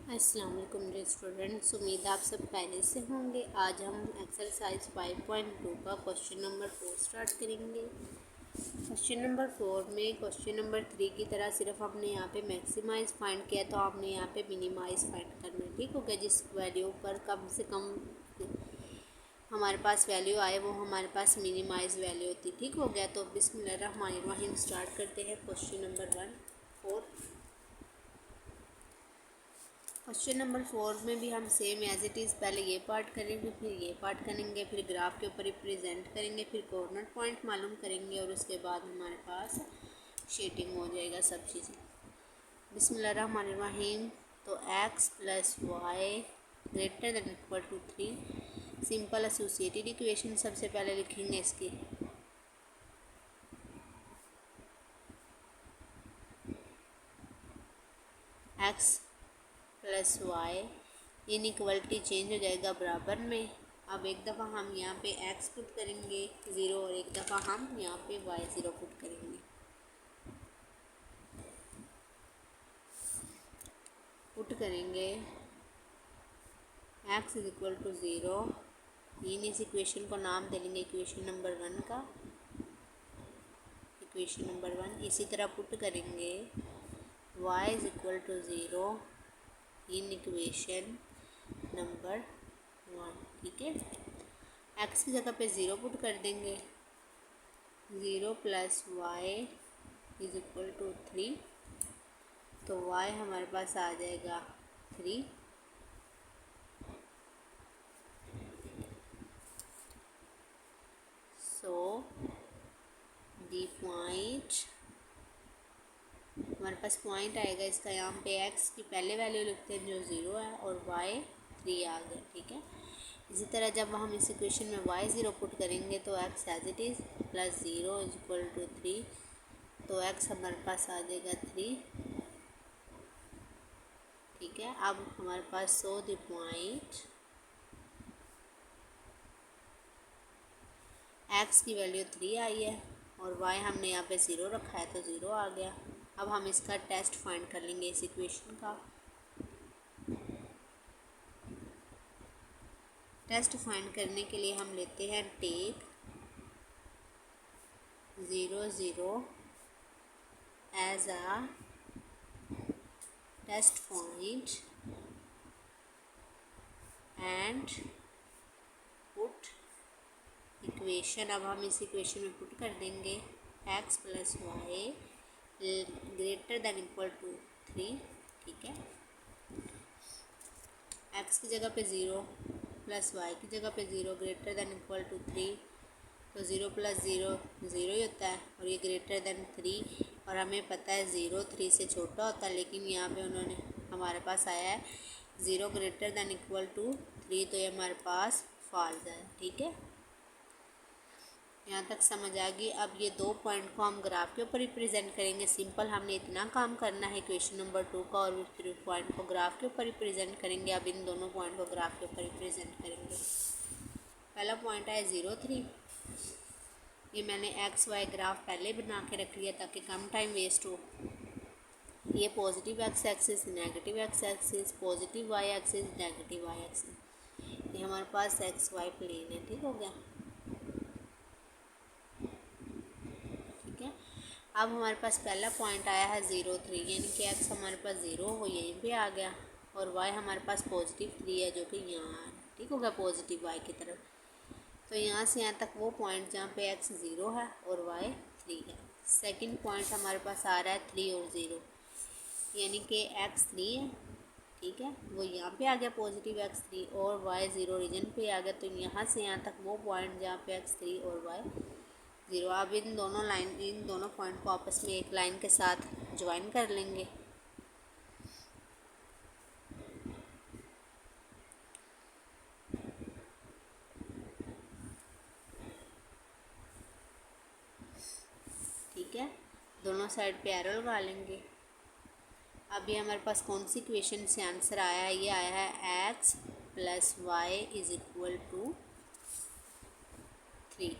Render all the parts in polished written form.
अस्सलाम वालेकुम dear students, उम्मीद आप सब पहले से होंगे। आज हम एक्सरसाइज 5.2 का क्वेश्चन नंबर 4 स्टार्ट करेंगे। क्वेश्चन नंबर 4 में क्वेश्चन नंबर 3 की तरह सिर्फ हमने यहाँ पे मैक्सिमाइज फाइंड किया, तो आपने यहाँ पे मिनिमाइज फाइंड करना है। ठीक हो गया। जिस वैल्यू पर कम से कम हमारे पास वैल्यू आए वो हमारे पास मिनिमाइज वैल्यू होती। ठीक हो गया। तो बिस्मिल्लाहिर्रहमानिर्रहीम स्टार्ट करते हैं क्वेश्चन नंबर 4। क्वेश्चन नंबर 4 में भी हम सेम एज इट इज़ पहले ये पार्ट करेंगे, फिर ये पार्ट करेंगे, फिर ग्राफ के ऊपर रिप्रेजेंट करेंगे, फिर कॉर्नर पॉइंट मालूम करेंगे और उसके बाद हमारे पास शीटिंग हो जाएगा सब चीज़ें। बिस्मिल्लाहिर्रहमानिर्रहीम। तो x + y > 3 simple associated equation सबसे पहले लिखेंगे इसकी। x + y इनइक्वलिटी चेंज हो जाएगा बराबर में। अब एक दफ़ा हम यहाँ पे x पुट करेंगे 0 और एक दफ़ा हम यहाँ पे y 0 पुट करेंगे। पुट करेंगे x = 0। इस इक्वेशन को नाम दे लेंगे इक्वेशन नंबर 1 का, इक्वेशन नंबर 1। इसी तरह पुट करेंगे y = 0 इन इक्वेशन नंबर 1। ठीक है। x की जगह पे 0 पुट कर देंगे। 0 + y = 3। तो y हमारे पास आ जाएगा 3। सो दी पॉइंट हमारे पास पॉइंट आएगा इसका, यहाँ पे x की पहले वैल्यू लिखते हैं जो 0 है और y 3 आ गया। ठीक है। इसी तरह जब हम इस इक्वेशन में y 0 पुट करेंगे तो x एज इट इज़ +0 = 3। तो x हमारे पास आ जाएगा 3। ठीक है। अब हमारे पास सो द पॉइंट x की वैल्यू 3 आई है और y हमने यहाँ पे 0 रखा है तो 0 आ गया। अब हम इसका टेस्ट फाइंड कर लेंगे इस इक्वेशन का। टेस्ट फाइंड करने के लिए हम लेते हैं take 0 0 as a test point and put equation. अब हम इस इक्वेशन में पुट कर देंगे x + y > 3। ठीक है। x की जगह पे 0 + y की जगह पे 0 > 3। तो 0 + 0 0 ही होता है और ये > 3 और हमें पता है 0 3 से छोटा होता है, लेकिन यहाँ पे उन्होंने हमारे पास आया है 0 > 3। तो ये हमारे पास फॉल्स है। ठीक है। यहाँ तक समझ आ गई। अब ये दो पॉइंट को हम ग्राफ के ऊपर रिप्रेजेंट करेंगे। सिंपल हमने इतना काम करना है क्वेश्चन नंबर 2 का, और फिर पॉइंट को ग्राफ के ऊपर रिप्रेजेंट करेंगे। अब इन दोनों पॉइंट को ग्राफ के ऊपर रिप्रेजेंट करेंगे। पहला पॉइंट है 0 3। ये मैंने एक्स वाई ग्राफ पहले बना के रख लिया ताकि कम टाइम वेस्ट हो। ये positive X axis, negative X axis, positive Y axis, negative Y axis. ये हमारे पास एक्स वाई प्लेन है। ठीक हो गया। अब हमारे पास पहला पॉइंट आया है 0 3, यानी कि x हमारे पास 0 हो यहीं पे आ गया और y हमारे पास +3 है जो कि यहाँ है। ठीक होगा, पॉजिटिव y की तरफ। तो यहाँ से यहाँ तक वो पॉइंट जहाँ पे x 0 है और y 3 है। सेकंड पॉइंट हमारे पास आ रहा है 3 और 0, यानी कि x 3 है। ठीक है, वो यहाँ पे आ गया पॉजिटिव x 3 और y 0 रीजन पे आ गया। तो यहाँ से यहाँ तक वो पॉइंट जहाँ पे x 3 और y 0। अब इन दोनों पॉइंट को आपस में एक लाइन के साथ ज्वाइन कर लेंगे। ठीक है, दोनों साइड पे एरो लगा लेंगे। अब ये हमारे पास कौन सी इक्वेशन से आंसर आया है? ये आया है x + y = 3।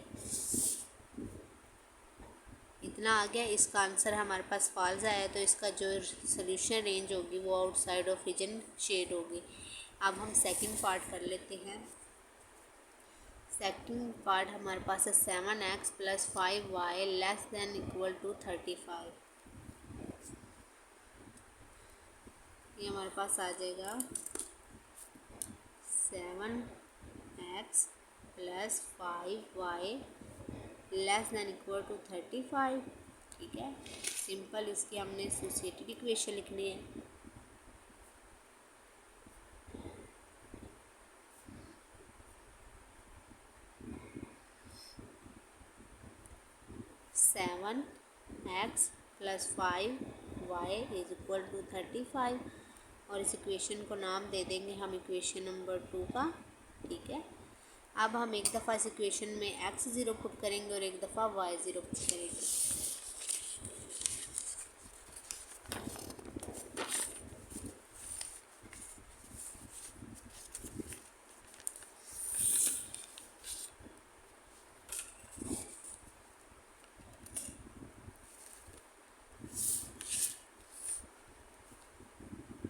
इतना आ गया। इसका आंसर हमारे पास फॉल्स आया, तो इसका जो सोल्यूशन रेंज होगी वो आउटसाइड ऑफ रीजन शेड होगी। अब हम सेकंड पार्ट कर लेते हैं। सेकंड पार्ट हमारे पास है 7x + 5y <= 35। ये हमारे पास आ जाएगा 7x + 5y <= 35। ठीक है, सिंपल इसकी हमने एसोसिएटेड इक्वेशन लिखनी है। सेवन एक्स + 5y = 35 और इस इक्वेशन को नाम दे देंगे हम इक्वेशन नंबर 2 का। ठीक है, अब हम एक दफ़ा इस इक्वेशन में x0 पुट करेंगे और एक दफ़ा y0 पुट करेंगे।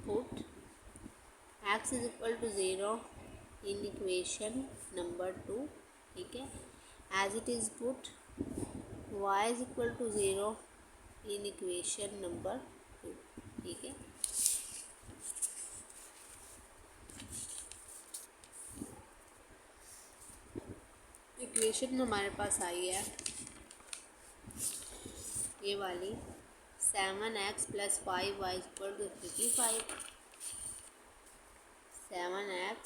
Put x = 0 in equation number 2। ठीक है, as it is put y = 0 in equation number 2। ठीक है, इक्वेशन हमारे पास आई है ये वाली 7x + 5y = 35। 7x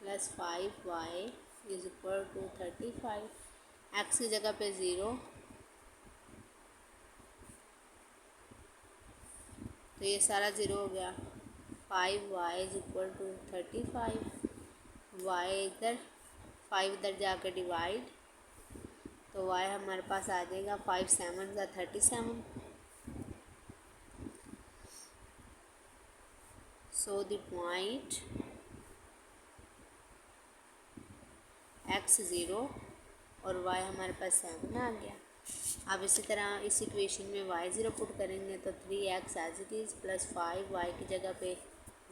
+ 5y = 35। x की जगह पे 0, तो ये सारा 0 हो गया। 5y = 35। y इधर 5 इधर जाकर डिवाइड, तो y हमारे पास आ जाएगा 5 7 = 37। सो द पॉइंट x 0 और y हमारे पास 7 आ गया। अब इसी तरह इस इक्वेशन में y0 पुट करेंगे तो 3x as it is + 5y की जगह पे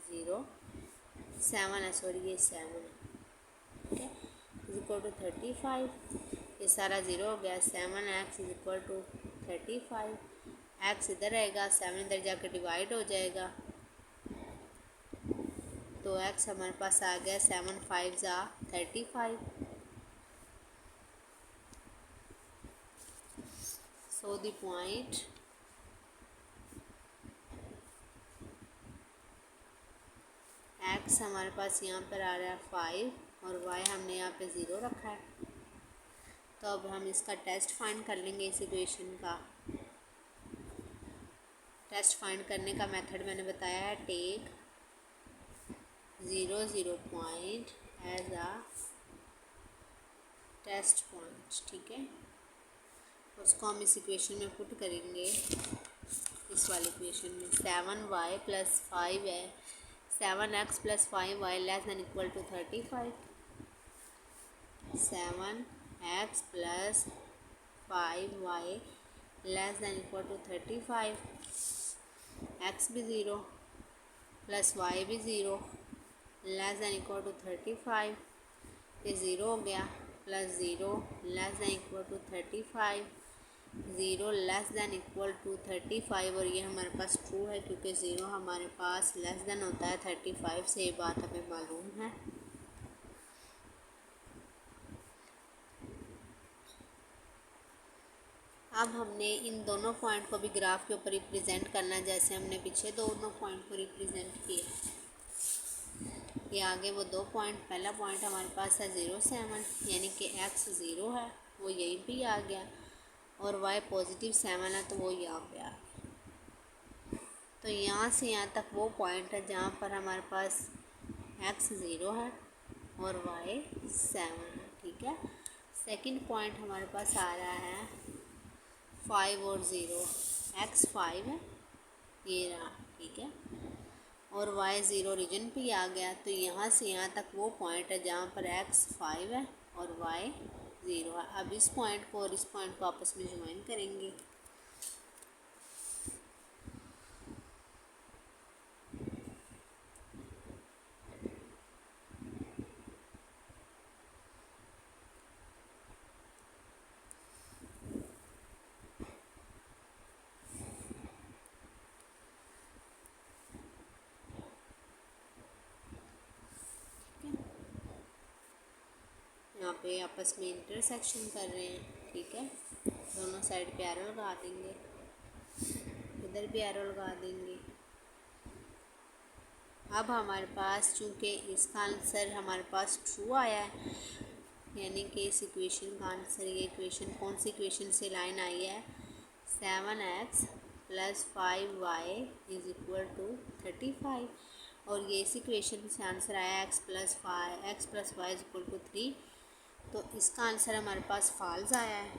0 7 है, सॉरी ये 7 है। ठीक है, = 35। ये सारा 0 हो गया। 7x = 35। x इधर रहेगा, 7 इधर जाकर डिवाइड हो जाएगा, तो x हमारे पास आ गया 7 5 = 35। सो द पॉइंट x हमारे पास यहाँ पर आ रहा है 5 और y हमने यहाँ पे 0 रखा है। तो अब हम इसका टेस्ट फाइंड कर लेंगे। इस इक्वेशन का टेस्ट फाइंड करने का मेथड मैंने बताया है, take 0 0 point as a test point. ठीक है, उसको हम इस इक्वेशन में पुट करेंगे। इस वाले इक्वेशन में 7y + 5 है, 7x + 5y <= 35। 7x + 5y <= 35। x भी 0 + y भी 0 <= 35। ये 0 हो गया, +0 <= 35, 0 <= 35 और ये हमारे पास ट्रू है क्योंकि 0 हमारे पास लेस देन होता है 35 से। ये बात हमें मालूम है। अब हमने इन दोनों पॉइंट को भी ग्राफ के ऊपर रिप्रेजेंट करना है, जैसे हमने पीछे दोनों पॉइंट को रिप्रेजेंट किया। ये आगे वो 2 पॉइंट, पहला पॉइंट हमारे पास है 0 7, यानी कि x 0 है वो यहीं पे आ गया, और y +7 है तो वो यहाँ पे आ गया। तो यहाँ से यहाँ तक वो पॉइंट है जहाँ पर हमारे पास x 0 है और y 7 है। ठीक है, सेकंड पॉइंट हमारे पास आ रहा है 5 और 0, x 5 है ये रहा। ठीक है, और y 0 रीजन पे आ गया, तो यहाँ से यहाँ तक वो पॉइंट है जहाँ पर x 5 है और y 0 है। अब इस पॉइंट को और इस पॉइंट को आपस में ज्वाइन करेंगे। पे आपस में इंटरसेक्शन कर रहे हैं, ठीक है। दोनों साइड पे एरो लगा देंगे, इधर भी एरो लगा देंगे। अब हमारे पास चूँकि इसका आंसर हमारे पास ट्रू आया है, यानी कि इस इक्वेशन का आंसर, ये इक्वेशन कौन सी इक्वेशन से लाइन आई है, 7x + 5y = 35, और ये इस इक्वेशन से आंसर आया x + y = 3। तो इसका आंसर हमारे पास फॉल्स आया है,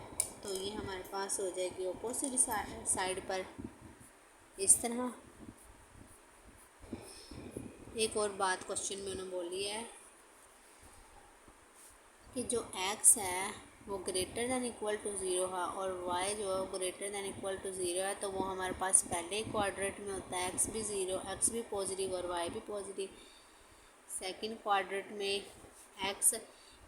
तो ये हमारे पास हो जाएगी अपोजिट साइड पर इस तरह। एक और बात क्वेश्चन में उन्होंने बोली है कि जो x है वो greater than equal to zero है और y जो है वो greater than equal to zero है, तो वो हमारे पास पहले क्वाड्रेंट में होता है x भी ज़ीरो, x भी पॉजिटिव और y भी पॉजिटिव। सेकंड क्वाड्रेंट में x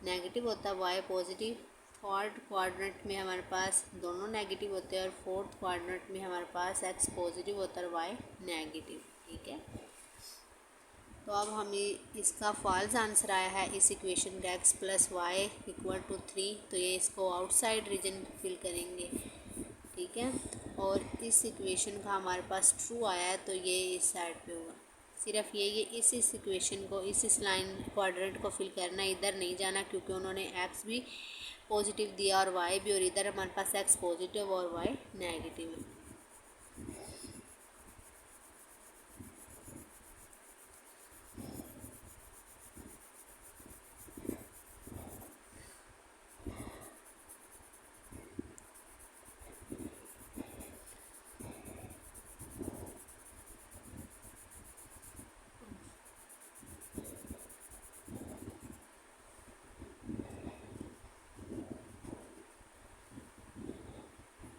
नेगेटिव होता है, y पॉजिटिव। थर्ड क्वाड्रेंट में हमारे पास दोनों नेगेटिव होते हैं और फोर्थ क्वाड्रेंट में हमारे पास x पॉजिटिव होता है और y नेगेटिव, ठीक है। तो अब हमें इसका फॉल्स आंसर आया है इस इक्वेशन का x + y = 3, तो ये इसको आउटसाइड रीजन फिल करेंगे, ठीक है। और इस इक्वेशन का हमारे पास ट्रू आया है, तो ये इस साइड पे होगा। सिर्फ ये इस इक्वेशन को इस लाइन क्वाड्रेंट को फिल करना, इधर नहीं जाना, क्योंकि उन्होंने x भी पॉजिटिव दिया और y भी, और इधर हमारे पास x पॉजिटिव और y नेगेटिव है।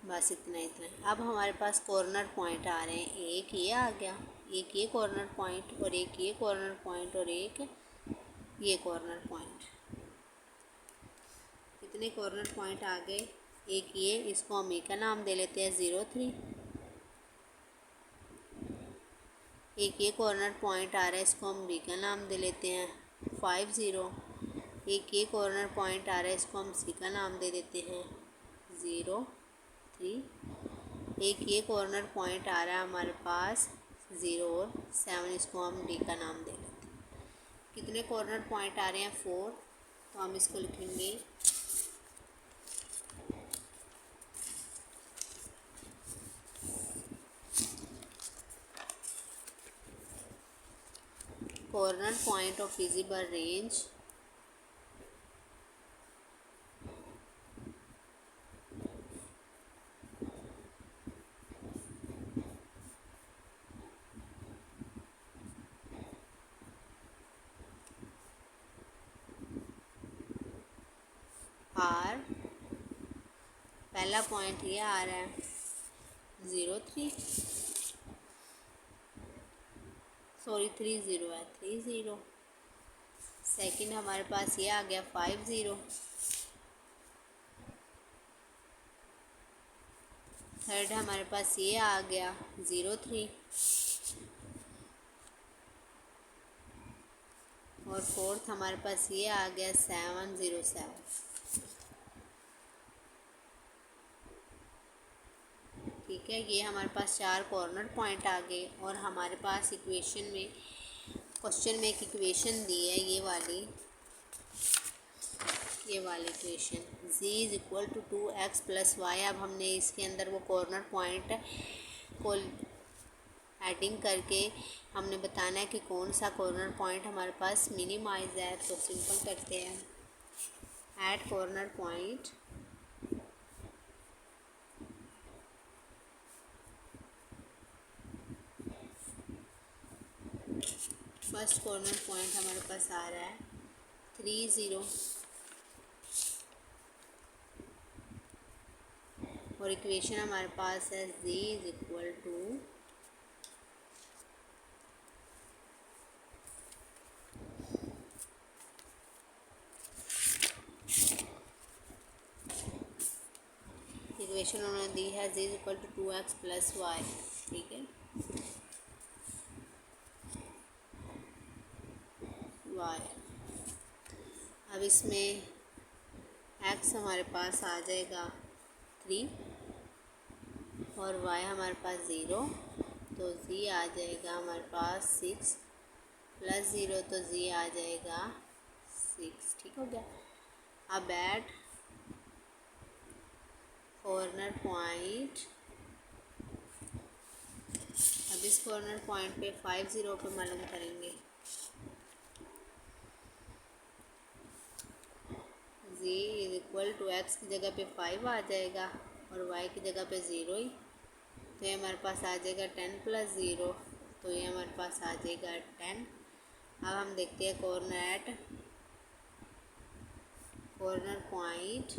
बस इतना। अब हमारे पास कॉर्नर पॉइंट आ रहे हैं, एक ये आ गया, एक ये कॉर्नर पॉइंट, और एक ये कॉर्नर पॉइंट, और एक ये कॉर्नर पॉइंट। कितने कॉर्नर पॉइंट आ गए, एक ये, इसको हम ए का नाम दे लेते हैं 0, 3। एक ये कॉर्नर पॉइंट आ रहा है, इसको हम बी का नाम दे लेते हैं 5, 0। एक ये कॉर्नर पॉइंट आ रहा है, इसको हम सी का नाम दे देते हैं 0, 3। एक ये कॉर्नर पॉइंट आ रहा है हमारे पास 0 और 7, इसको हम डी का नाम दे लेते हैं। कितने कॉर्नर पॉइंट आ रहे हैं, 4, तो हम इसको लिखेंगे corner point of visible range are, पहला पॉइंट ये आ रहा है 0, 3, सॉरी 3, 0 है, 3, 0। सेकंड हमारे पास ये आ गया 5, 0। थर्ड हमारे पास ये आ गया 0, 3। और फोर्थ हमारे पास ये आ गया 7, 0, 7, ठीक है। ये हमारे पास 4 कॉर्नर पॉइंट आ गए, और हमारे पास इक्वेशन में, क्वेश्चन में एक इक्वेशन दी है ये वाली इक्वेशन z = 2x + y। अब हमने इसके अंदर वो कॉर्नर पॉइंट को एडिंग करके हमने बताना है कि कौन सा कॉर्नर पॉइंट हमारे पास मिनिमाइज है। तो सिंपल करते हैं, add corner point, first corner point हमारे पास आ रहा है 3, 0, और इक्वेशन हमारे पास है z = इक्वेशन उन्होंने दी है z = 2x + y, ठीक है, y। अब इसमें एक्स हमारे पास आ जाएगा 3 और वाई हमारे पास 0, तो जी आ जाएगा हमारे पास 6 प्लस 0, तो जी आ जाएगा 6। ठीक हो गया। अब एट कॉर्नर पॉइंट, अब इस कॉर्नर पॉइंट पे 5 0 पे मालूम करेंगे। जी इज इक्वल टू एक्स की जगह पे 5 आ जाएगा और वाई की जगह पे 0 ही, तो ये हमारे पास आ जाएगा 10 प्लस 0, तो ये हमारे पास आ जाएगा 10। अब हम देखते हैं कॉर्नर पॉइंट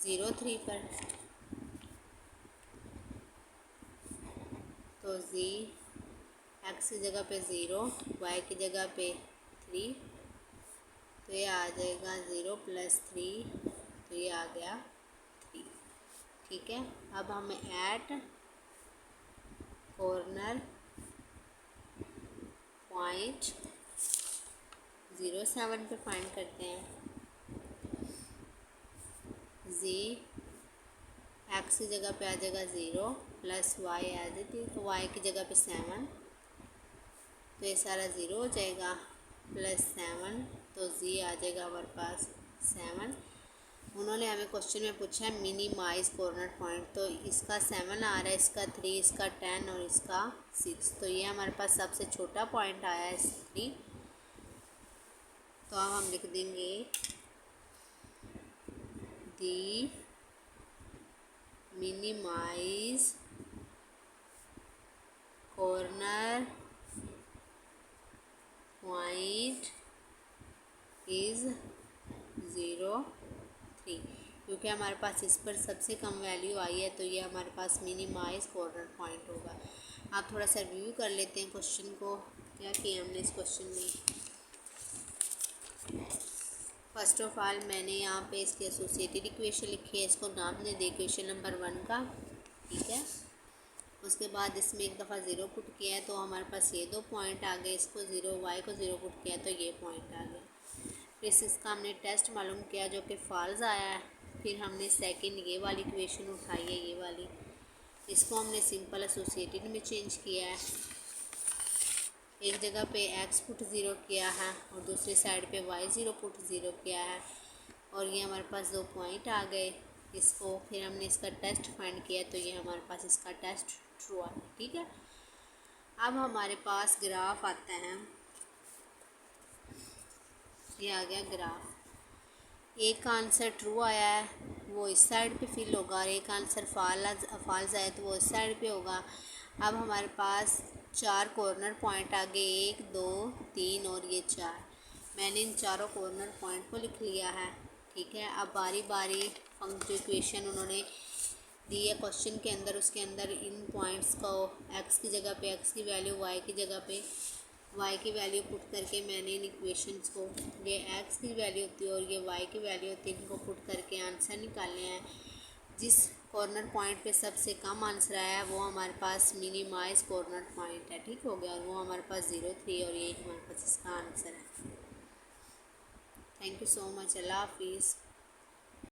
0 3 पर, तो जी एक्स की जगह पे 0, वाई की जगह पे 3, तो ये आ जाएगा 0 प्लस 3, तो ये आ गया 3। ठीक है। अब हमें एट कॉर्नर पॉइंट 0 7 पे फाइंड करते हैं। जी एक्स की जगह पे आ जाएगा 0 प्लस वाई आ जाती है, तो वाई की जगह पे 7, तो ये सारा 0 हो जाएगा प्लस 7, तो जी आ जाएगा हमारे पास 7। उन्होंने हमें क्वेश्चन में पूछा है मिनिमाइज कॉर्नर पॉइंट, तो इसका 7 आ रहा है, इसका 3, इसका 10 और इसका 6, तो ये हमारे पास सबसे छोटा पॉइंट आया है 3। तो अब हम लिख देंगे दी मिनिमाइज कॉर्नर पॉइंट इज़ 0 3, क्योंकि हमारे पास इस पर सबसे कम वैल्यू आई है, तो ये हमारे पास मिनिमाइज कॉर्नर पॉइंट होगा। आप थोड़ा सा रिव्यू कर लेते हैं क्वेश्चन को, क्या किया हमने इस क्वेश्चन में। फर्स्ट ऑफ ऑल मैंने यहाँ पे इसकी एसोसिएटेड इक्वेशन लिखी है, इसको नाम दे इक्वेशन नंबर 1 का। ठीक है। उसके बाद इसमें एक दफ़ा 0 पुट किया है, तो हमारे पास ये 2 पॉइंट आ गए, इसको 0 वाई को 0 पुट किया तो ये पॉइंट आ गया। फिर इसका हमने टेस्ट मालूम किया जो कि फॉल्स आया है। फिर हमने सेकंड ये वाली इक्वेशन उठाई है, ये वाली, इसको हमने सिंपल एसोसिएटेड में चेंज किया है। एक जगह पे x पुट 0 किया है और दूसरी साइड पे y 0 पुट 0 किया है, और ये हमारे पास 2 पॉइंट आ गए। इसको फिर हमने इसका टेस्ट फाइंड किया, तो ये हमारे पास इसका टेस्ट ट्रू आ गया। ठीक है। अब हमारे पास ग्राफ आता है, ये आ गया ग्राफ। एक आंसर ट्रू आया है वो इस साइड पे फिल होगा, और एक आंसर फॉल्स आया तो वो इस साइड पे होगा। अब हमारे पास 4 कॉर्नर पॉइंट आ गए, 1 2 3 और ये 4। मैंने इन चारों कॉर्नर पॉइंट को लिख लिया है। ठीक है। अब बारी बारी जो इक्वेशन उन्होंने दी है क्वेश्चन के अंदर, उसके अंदर इन पॉइंट्स को x की जगह पे x की वैल्यू, y की जगह पे y की वैल्यू पुट करके मैंने इन इक्वेशंस को, ये x की वैल्यू होती है और ये y की वैल्यू होती है, इनको पुट करके आंसर निकालने हैं। जिस कॉर्नर पॉइंट पे सबसे कम आंसर आया है वो हमारे पास मिनिमाइज कॉर्नर पॉइंट है। ठीक हो गया। और वो हमारे पास 0 3 और ये हमारे पास इसका आंसर है। Thank you so much. अल्लाह हाफिज़।